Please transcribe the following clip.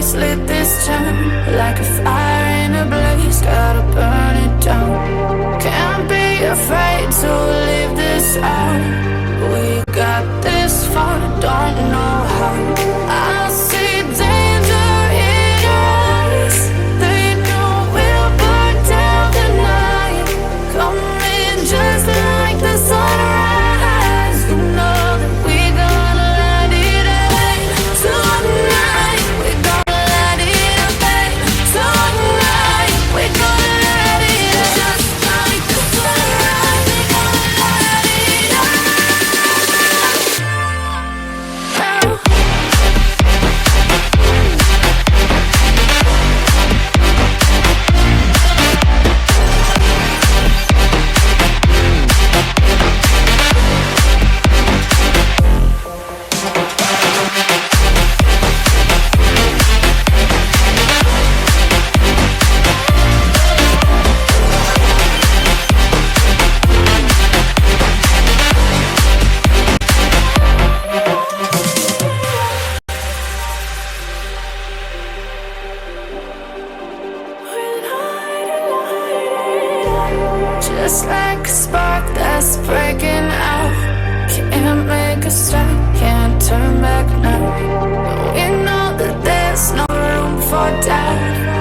eyes lit this town like a fire in a blaze, gotta burn it down. Can't be afraid to leave this out. We got this far, don't know how. I see danger in your eyes. They know we'll burn down the night. Coming just like the sunrise. You know that we gonna light it up tonight. We gonna light it up tonight. We gonna light it up just like the sunrise. We gonna light it up now. Just like a spark that's breaking out. Can't make a stop, can't turn back now. We know that there's no room for doubt.